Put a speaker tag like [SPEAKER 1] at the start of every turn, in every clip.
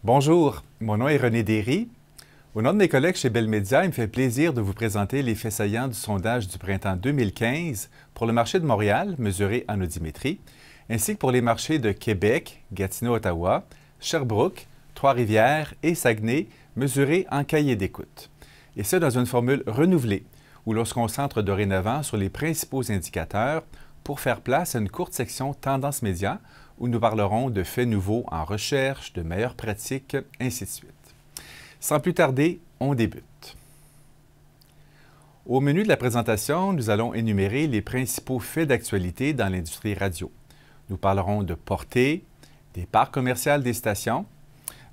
[SPEAKER 1] Bonjour, mon nom est René Derry. Au nom de mes collègues chez Bell Media, il me fait plaisir de vous présenter les faits saillants du sondage du printemps 2015 pour le marché de Montréal, mesuré en audiométrie, ainsi que pour les marchés de Québec, Gatineau-Ottawa, Sherbrooke, Trois-Rivières et Saguenay, mesurés en cahier d'écoute. Et ce, dans une formule renouvelée, où l'on se concentre dorénavant sur les principaux indicateurs pour faire place à une courte section Tendance média, où nous parlerons de faits nouveaux en recherche, de meilleures pratiques, ainsi de suite. Sans plus tarder, on débute. Au menu de la présentation, nous allons énumérer les principaux faits d'actualité dans l'industrie radio. Nous parlerons de portée, des parts commerciales des stations.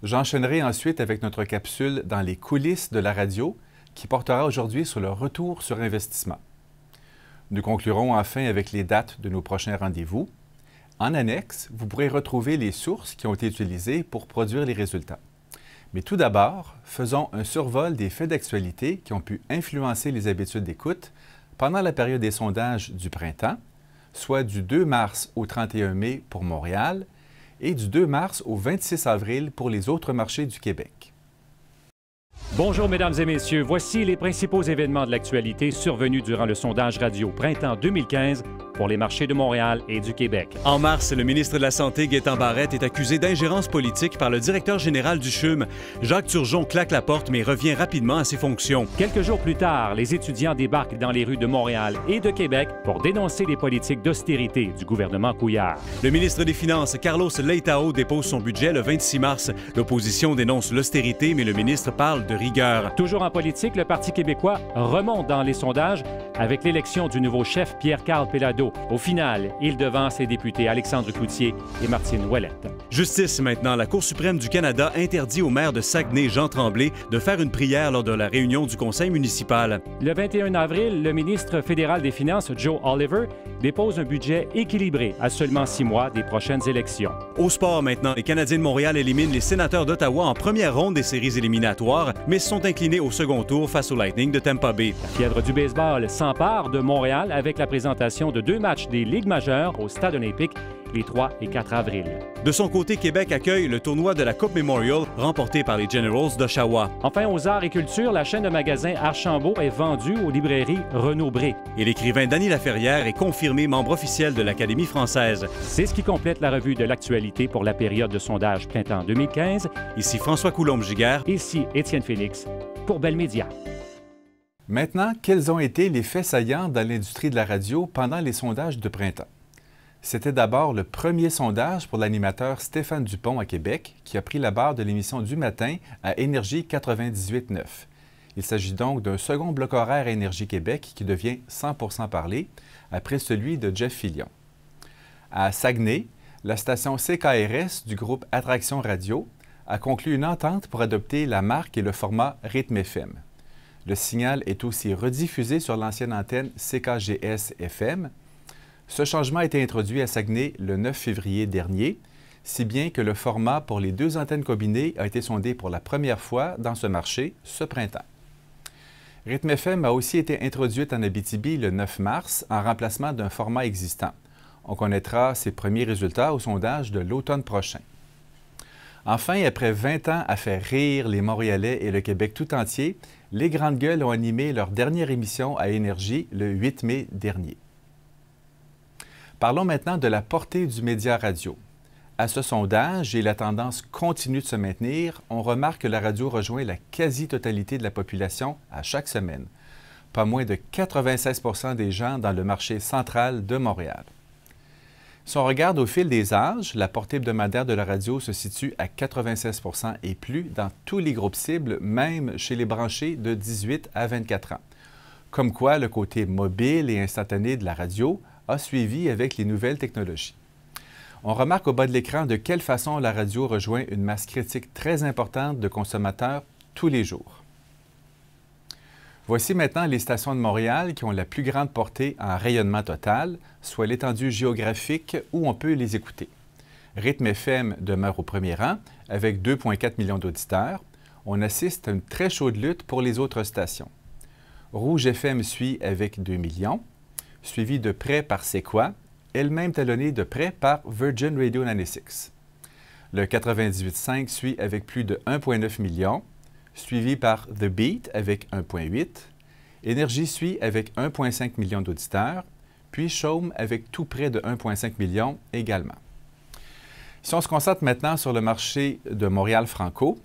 [SPEAKER 1] J'enchaînerai ensuite avec notre capsule dans les coulisses de la radio, qui portera aujourd'hui sur le retour sur investissement. Nous conclurons enfin avec les dates de nos prochains rendez-vous. En annexe, vous pourrez retrouver les sources qui ont été utilisées pour produire les résultats. Mais tout d'abord, faisons un survol des faits d'actualité qui ont pu influencer les habitudes d'écoute pendant la période des sondages du printemps, soit du 2 mars au 31 mai pour Montréal et du 2 mars au 26 avril pour les autres marchés du Québec.
[SPEAKER 2] Bonjour, mesdames et messieurs. Voici les principaux événements de l'actualité survenus durant le sondage radio Printemps 2015 pour les marchés de Montréal et du Québec.
[SPEAKER 3] En mars, le ministre de la Santé, Gaétan Barrette, est accusé d'ingérence politique par le directeur général du CHUM. Jacques Turgeon claque la porte, mais revient rapidement à ses fonctions.
[SPEAKER 2] Quelques jours plus tard, les étudiants débarquent dans les rues de Montréal et de Québec pour dénoncer les politiques d'austérité du gouvernement Couillard.
[SPEAKER 3] Le ministre des Finances, Carlos Leitao, dépose son budget le 26 mars. L'opposition dénonce l'austérité, mais le ministre parle de rigueur.
[SPEAKER 2] Toujours en politique, le Parti québécois remonte dans les sondages avec l'élection du nouveau chef Pierre-Carl Péladeau. Au final, il devance les députés Alexandre Cloutier et Martine Ouellette.
[SPEAKER 3] Justice maintenant. La Cour suprême du Canada interdit au maire de Saguenay, Jean Tremblay, de faire une prière lors de la réunion du conseil municipal.
[SPEAKER 2] Le 21 avril, le ministre fédéral des Finances, Joe Oliver, dépose un budget équilibré à seulement 6 mois des prochaines élections.
[SPEAKER 3] Au sport maintenant, les Canadiens de Montréal éliminent les Sénateurs d'Ottawa en première ronde des séries éliminatoires, mais se sont inclinés au second tour face au Lightning de Tampa Bay.
[SPEAKER 2] La fièvre du baseball s'empare de Montréal avec la présentation de 2 matchs des Ligues majeures au Stade olympique les 3 et 4 avril.
[SPEAKER 3] De son côté, Québec accueille le tournoi de la Coupe Memorial remporté par les Generals d'Oshawa.
[SPEAKER 2] Enfin, aux arts et culture, la chaîne de magasins Archambault est vendue aux librairies Renaud-Bré.
[SPEAKER 3] Et l'écrivain Dany Laferrière est confirmé membre officiel de l'Académie française.
[SPEAKER 2] C'est ce qui complète la revue de l'actualité pour la période de sondage printemps 2015.
[SPEAKER 3] Ici François Coulombe-Giguère.
[SPEAKER 2] Ici Étienne Félix pour Bell Media.
[SPEAKER 1] Maintenant, quels ont été les faits saillants dans l'industrie de la radio pendant les sondages de printemps? C'était d'abord le premier sondage pour l'animateur Stéphane Dupont à Québec, qui a pris la barre de l'émission du matin à Énergie 98.9. Il s'agit donc d'un second bloc horaire à Énergie Québec qui devient 100% parlé, après celui de Jeff Fillion. À Saguenay, la station CKRS du groupe Attraction Radio a conclu une entente pour adopter la marque et le format Rythme FM. Le signal est aussi rediffusé sur l'ancienne antenne CKGS-FM. Ce changement a été introduit à Saguenay le 9 février dernier, si bien que le format pour les 2 antennes combinées a été sondé pour la première fois dans ce marché ce printemps. Rythme FM a aussi été introduite en Abitibi le 9 mars en remplacement d'un format existant. On connaîtra ses premiers résultats au sondage de l'automne prochain. Enfin, après 20 ans à faire rire les Montréalais et le Québec tout entier, les Grandes Gueules ont animé leur dernière émission à Énergie le 8 mai dernier. Parlons maintenant de la portée du média radio. À ce sondage, et la tendance continue de se maintenir, on remarque que la radio rejoint la quasi-totalité de la population à chaque semaine. Pas moins de 96% des gens dans le marché central de Montréal. Si on regarde au fil des âges, la portée hebdomadaire de la radio se situe à 96% et plus dans tous les groupes cibles, même chez les branchés de 18 à 24 ans. Comme quoi, le côté mobile et instantané de la radio a suivi avec les nouvelles technologies. On remarque au bas de l'écran de quelle façon la radio rejoint une masse critique très importante de consommateurs tous les jours. Voici maintenant les stations de Montréal qui ont la plus grande portée en rayonnement total, soit l'étendue géographique où on peut les écouter. Rythme FM demeure au premier rang avec 2,4 millions d'auditeurs. On assiste à une très chaude lutte pour les autres stations. Rouge FM suit avec 2 millions, suivi de près par C'est quoi, elle-même talonnée de près par Virgin Radio 96. Le 98.5 suit avec plus de 1,9 million, suivi par The Beat avec 1,8. Énergie suit avec 1,5 million d'auditeurs, puis Chaume avec tout près de 1,5 million également. Si on se concentre maintenant sur le marché de Montréal-Franco,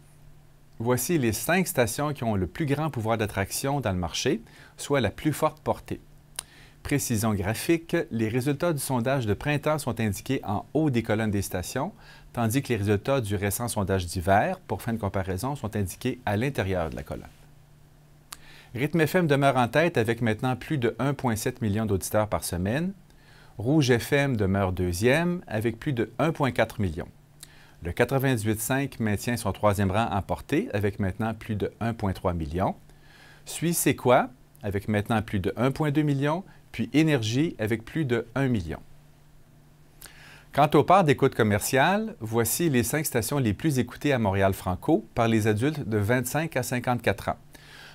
[SPEAKER 1] voici les 5 stations qui ont le plus grand pouvoir d'attraction dans le marché, soit la plus forte portée. Précision graphique, les résultats du sondage de printemps sont indiqués en haut des colonnes des stations, tandis que les résultats du récent sondage d'hiver, pour fin de comparaison, sont indiqués à l'intérieur de la colonne. Rythme FM demeure en tête avec maintenant plus de 1,7 million d'auditeurs par semaine. Rouge FM demeure deuxième avec plus de 1,4 million. Le 98.5 maintient son troisième rang en portée avec maintenant plus de 1,3 million. Suit C'est quoi avec maintenant plus de 1,2 million, puis Énergie avec plus de 1 million. Quant aux parts d'écoute commerciale, voici les 5 stations les plus écoutées à Montréal-Franco par les adultes de 25 à 54 ans.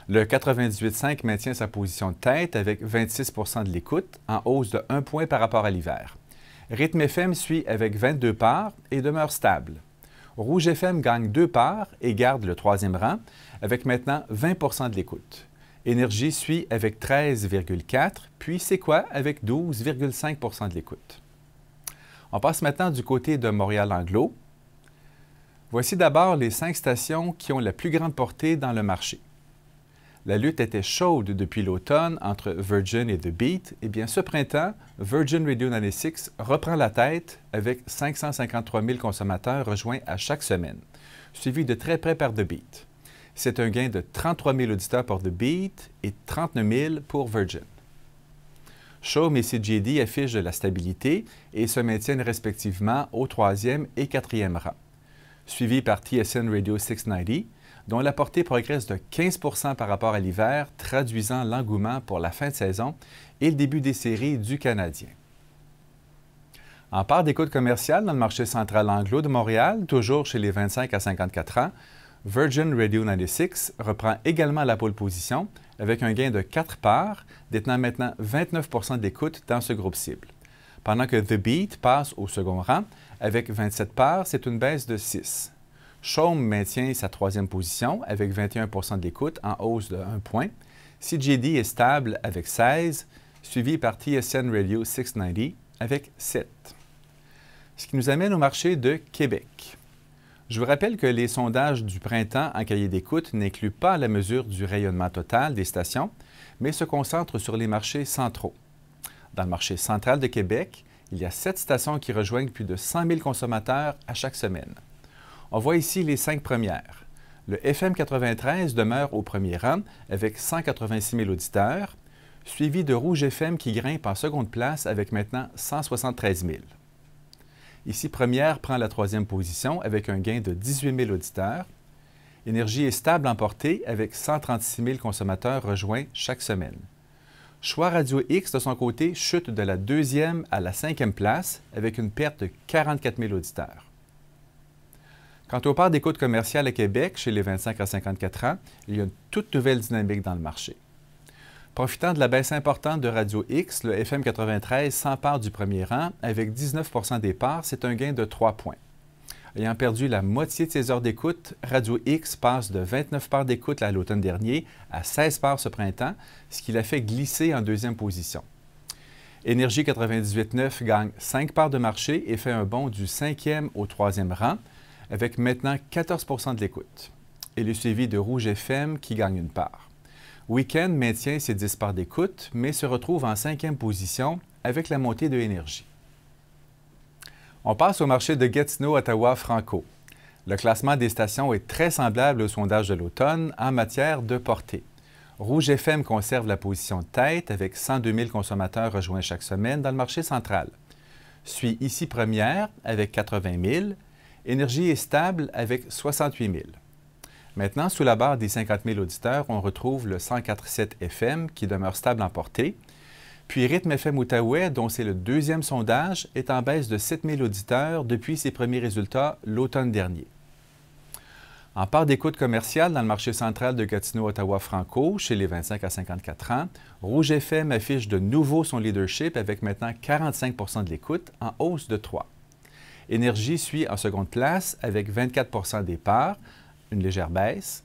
[SPEAKER 1] Le 98.5 maintient sa position de tête avec 26 de l'écoute, en hausse de 1 point par rapport à l'hiver. Rythme FM suit avec 22 parts et demeure stable. Rouge FM gagne 2 parts et garde le troisième rang, avec maintenant 20 de l'écoute. Énergie suit avec 13,4, puis C'est quoi avec 12,5 de l'écoute. On passe maintenant du côté de Montréal-Anglo. Voici d'abord les 5 stations qui ont la plus grande portée dans le marché. La lutte était chaude depuis l'automne entre Virgin et The Beat. Eh bien, ce printemps, Virgin Radio 96 reprend la tête avec 553 000 consommateurs rejoints à chaque semaine, suivi de très près par The Beat. C'est un gain de 33 000 auditeurs pour The Beat et 39 000 pour Virgin. Chaume et CJD affichent de la stabilité et se maintiennent respectivement au 3e et 4e rang, suivi par TSN Radio 690, dont la portée progresse de 15 par rapport à l'hiver, traduisant l'engouement pour la fin de saison et le début des séries du Canadien. En part d'écoute commerciale dans le marché central anglo de Montréal, toujours chez les 25 à 54 ans, Virgin Radio 96 reprend également la pole position avec un gain de 4 parts, détenant maintenant 29 d'écoute dans ce groupe cible. Pendant que The Beat passe au second rang avec 27 parts, c'est une baisse de 6. Chaume maintient sa troisième position avec 21 de l'écoute en hausse de 1 point. CJD est stable avec 16, suivi par TSN Radio 690 avec 7. Ce qui nous amène au marché de Québec. Je vous rappelle que les sondages du printemps en cahier d'écoute n'incluent pas la mesure du rayonnement total des stations, mais se concentrent sur les marchés centraux. Dans le marché central de Québec, il y a 7 stations qui rejoignent plus de 100 000 consommateurs à chaque semaine. On voit ici les 5 premières. Le FM 93 demeure au premier rang avec 186 000 auditeurs, suivi de Rouge FM qui grimpe en seconde place avec maintenant 173 000. Ici, Première prend la troisième position avec un gain de 18 000 auditeurs. Énergie est stable en portée avec 136 000 consommateurs rejoints chaque semaine. Choix Radio X, de son côté, chute de la 2e à la 5e place avec une perte de 44 000 auditeurs. Quant aux parts d'écoute commerciale à Québec, chez les 25 à 54 ans, il y a une toute nouvelle dynamique dans le marché. Profitant de la baisse importante de Radio X, le FM 93 s'empare du premier rang avec 19 des parts, c'est un gain de 3 points. Ayant perdu la moitié de ses heures d'écoute, Radio X passe de 29 parts d'écoute à l'automne dernier à 16 parts ce printemps, ce qui l'a fait glisser en deuxième position. Énergie 98.9 gagne 5 parts de marché et fait un bond du 5e au 3e rang, avec maintenant 14 de l'écoute. Et le suivi de Rouge FM qui gagne une part. Weekend maintient ses 10 parts d'écoute, mais se retrouve en 5e position avec la montée de Énergie. On passe au marché de Gatineau, Ottawa, Franco. Le classement des stations est très semblable au sondage de l'automne en matière de portée. Rouge FM conserve la position de tête avec 102 000 consommateurs rejoints chaque semaine dans le marché central. Suit ici Première avec 80 000. Énergie est stable avec 68 000. Maintenant, sous la barre des 50 000 auditeurs, on retrouve le 104.7 FM qui demeure stable en portée. Puis Rythme FM Outaouais, dont c'est le deuxième sondage, est en baisse de 7 000 auditeurs depuis ses premiers résultats l'automne dernier. En part d'écoute commerciale dans le marché central de Gatineau-Ottawa-Franco, chez les 25 à 54 ans, Rouge FM affiche de nouveau son leadership avec maintenant 45 de l'écoute, en hausse de 3. Énergie suit en seconde place avec 24 des parts, une légère baisse.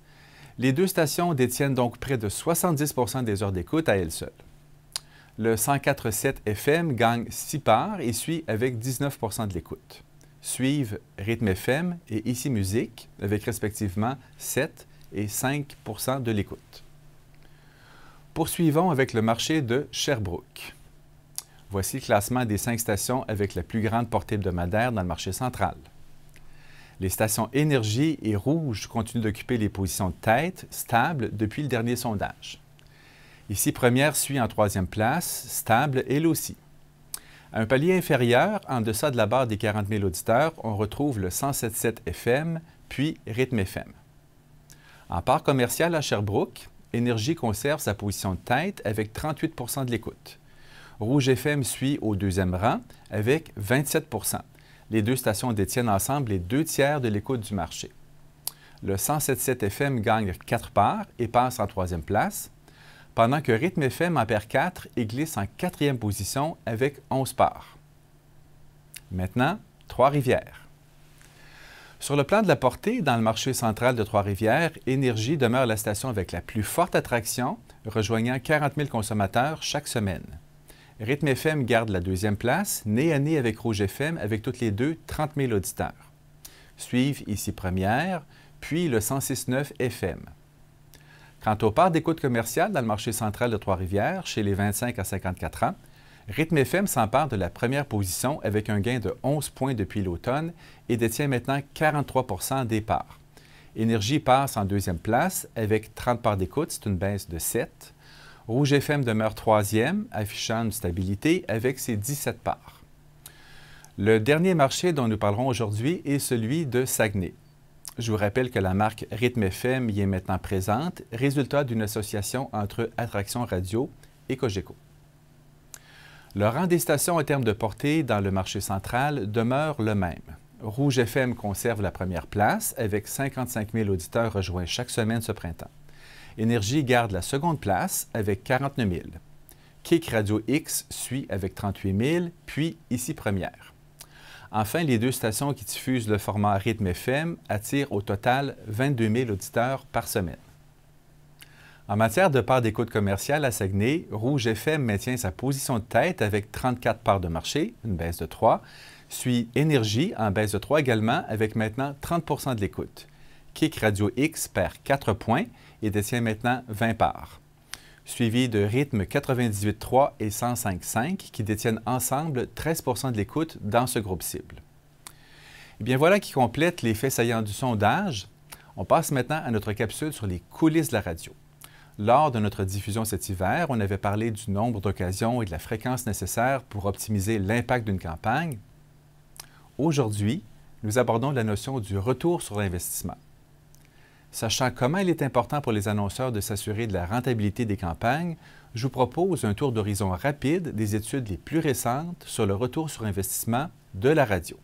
[SPEAKER 1] Les deux stations détiennent donc près de 70 des heures d'écoute à elles seules. Le 104.7 FM gagne 6 parts et suit avec 19 de l'écoute. Suivent Rythme FM et Ici Musique avec respectivement 7 et 5 de l'écoute. Poursuivons avec le marché de Sherbrooke. Voici le classement des 5 stations avec la plus grande portée hebdomadaire dans le marché central. Les stations Énergie et Rouge continuent d'occuper les positions de tête, stables depuis le dernier sondage. Ici Première suit en troisième place, stable elle aussi. À un palier inférieur, en deçà de la barre des 40 000 auditeurs, on retrouve le 107.7 FM, puis Rythme FM. En part commerciale à Sherbrooke, Énergie conserve sa position de tête avec 38 de l'écoute. Rouge FM suit au deuxième rang avec 27 Les deux stations détiennent ensemble les 2/3 de l'écoute du marché. Le 107.7 FM gagne 4 parts et passe en troisième place, pendant que Rythme FM en perd 4 et glisse en quatrième position avec 11 parts. Maintenant, Trois-Rivières. Sur le plan de la portée, dans le marché central de Trois-Rivières, Énergie demeure la station avec la plus forte attraction, rejoignant 40 000 consommateurs chaque semaine. Rythme FM garde la deuxième place, nez à nez avec Rouge FM, avec toutes les deux 30 000 auditeurs. Suivent Ici Première, puis le 106.9 FM. Quant aux parts d'écoute commerciale dans le marché central de Trois-Rivières, chez les 25 à 54 ans, Rythme FM s'empare de la première position avec un gain de 11 points depuis l'automne et détient maintenant 43 des parts. Énergie passe en deuxième place avec 30 parts d'écoute, c'est une baisse de 7. Rouge FM demeure troisième, affichant une stabilité avec ses 17 parts. Le dernier marché dont nous parlerons aujourd'hui est celui de Saguenay. Je vous rappelle que la marque Rythme FM y est maintenant présente, résultat d'une association entre Attraction Radio et Cogeco. Le rang des stations en termes de portée dans le marché central demeure le même. Rouge FM conserve la première place avec 55 000 auditeurs rejoints chaque semaine ce printemps. Énergie garde la seconde place avec 49 000. Kick Radio X suit avec 38 000, puis Ici Première. Enfin, les deux stations qui diffusent le format Rythme FM attirent au total 22 000 auditeurs par semaine. En matière de parts d'écoute commerciale à Saguenay, Rouge FM maintient sa position de tête avec 34 parts de marché, une baisse de 3, suit Énergie en baisse de 3 également avec maintenant 30 de l'écoute. Kick Radio X perd 4 points et détient maintenant 20 parts. Suivi de Rythme 98.3 et 105.5 qui détiennent ensemble 13 de l'écoute dans ce groupe cible. Et bien voilà qui complète les faits saillants du sondage. On passe maintenant à notre capsule sur les coulisses de la radio. Lors de notre diffusion cet hiver, on avait parlé du nombre d'occasions et de la fréquence nécessaire pour optimiser l'impact d'une campagne. Aujourd'hui, nous abordons la notion du retour sur l'investissement. Sachant comment il est important pour les annonceurs de s'assurer de la rentabilité des campagnes, je vous propose un tour d'horizon rapide des études les plus récentes sur le retour sur investissement de la radio.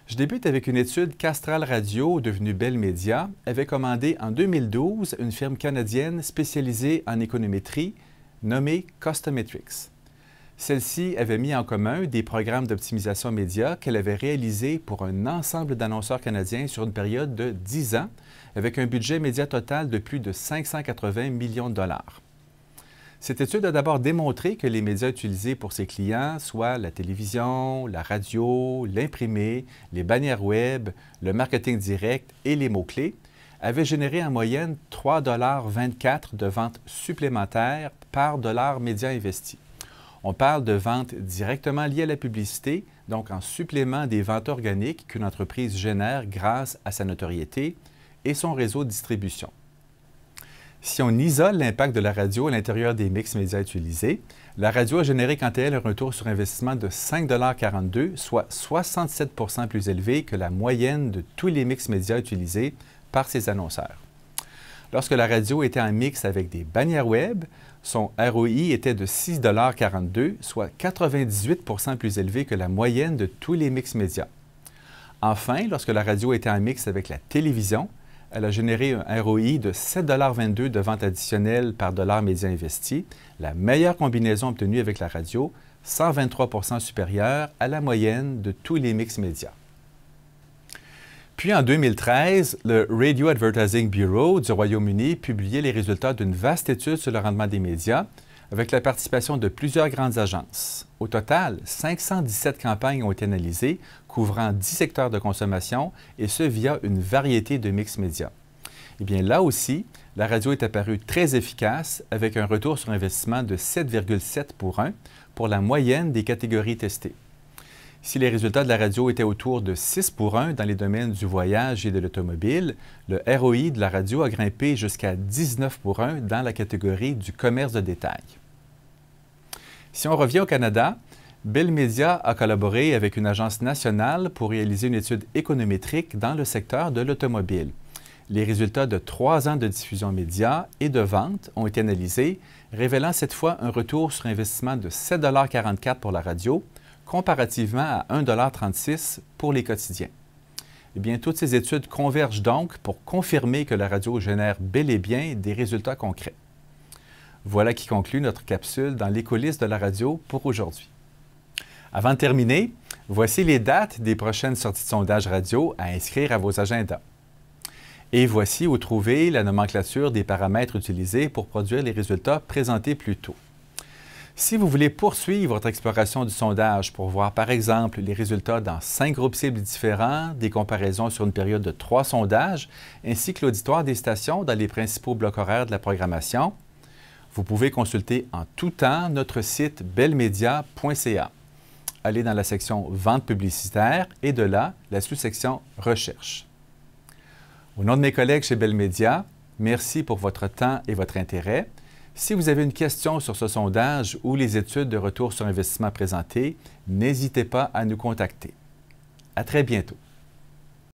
[SPEAKER 1] Je débute avec une étude qu'Astral Radio, devenue Bell Media, avait commandée en 2012 une firme canadienne spécialisée en économétrie nommée Custometrics. Celle-ci avait mis en commun des programmes d'optimisation média qu'elle avait réalisés pour un ensemble d'annonceurs canadiens sur une période de 10 ans, avec un budget média total de plus de 580 millions de dollars. Cette étude a d'abord démontré que les médias utilisés pour ses clients, soit la télévision, la radio, l'imprimé, les bannières web, le marketing direct et les mots-clés, avaient généré en moyenne 3,24 $ de ventes supplémentaires par dollar média investi. On parle de ventes directement liées à la publicité, donc en supplément des ventes organiques qu'une entreprise génère grâce à sa notoriété et son réseau de distribution. Si on isole l'impact de la radio à l'intérieur des mix médias utilisés, la radio a généré quant à elle un retour sur investissement de 5,42 $, soit 67 % plus élevé que la moyenne de tous les mix médias utilisés par ses annonceurs. Lorsque la radio était en mix avec des bannières web, son ROI était de 6,42 $, soit 98 % plus élevé que la moyenne de tous les mix médias. Enfin, lorsque la radio était en mix avec la télévision, elle a généré un ROI de 7,22 $ de vente additionnelle par dollar média investi, la meilleure combinaison obtenue avec la radio, 123 supérieur à la moyenne de tous les mix médias. Puis en 2013, le Radio Advertising Bureau du Royaume-Uni publiait les résultats d'une vaste étude sur le rendement des médias avec la participation de plusieurs grandes agences. Au total, 517 campagnes ont été analysées, couvrant 10 secteurs de consommation, et ce via une variété de mix médias. Eh bien, là aussi, la radio est apparue très efficace avec un retour sur investissement de 7,7 pour 1 pour la moyenne des catégories testées. Si les résultats de la radio étaient autour de 6 pour 1 dans les domaines du voyage et de l'automobile, le ROI de la radio a grimpé jusqu'à 19 pour 1 dans la catégorie du commerce de détail. Si on revient au Canada, Bell Media a collaboré avec une agence nationale pour réaliser une étude économétrique dans le secteur de l'automobile. Les résultats de 3 ans de diffusion média et de vente ont été analysés, révélant cette fois un retour sur investissement de 7,44 $ pour la radio, comparativement à 1,36 $ pour les quotidiens. Eh bien, toutes ces études convergent donc pour confirmer que la radio génère bel et bien des résultats concrets. Voilà qui conclut notre capsule dans les coulisses de la radio pour aujourd'hui. Avant de terminer, voici les dates des prochaines sorties de sondage radio à inscrire à vos agendas. Et voici où trouver la nomenclature des paramètres utilisés pour produire les résultats présentés plus tôt. Si vous voulez poursuivre votre exploration du sondage pour voir, par exemple, les résultats dans 5 groupes cibles différents, des comparaisons sur une période de 3 sondages, ainsi que l'auditoire des stations dans les principaux blocs horaires de la programmation, vous pouvez consulter en tout temps notre site bellmedia.ca. Allez dans la section « Vente publicitaire » et de là, la sous-section « Recherche ». Au nom de mes collègues chez Bell Media, merci pour votre temps et votre intérêt. Si vous avez une question sur ce sondage ou les études de retour sur investissement présentées, n'hésitez pas à nous contacter. À très bientôt.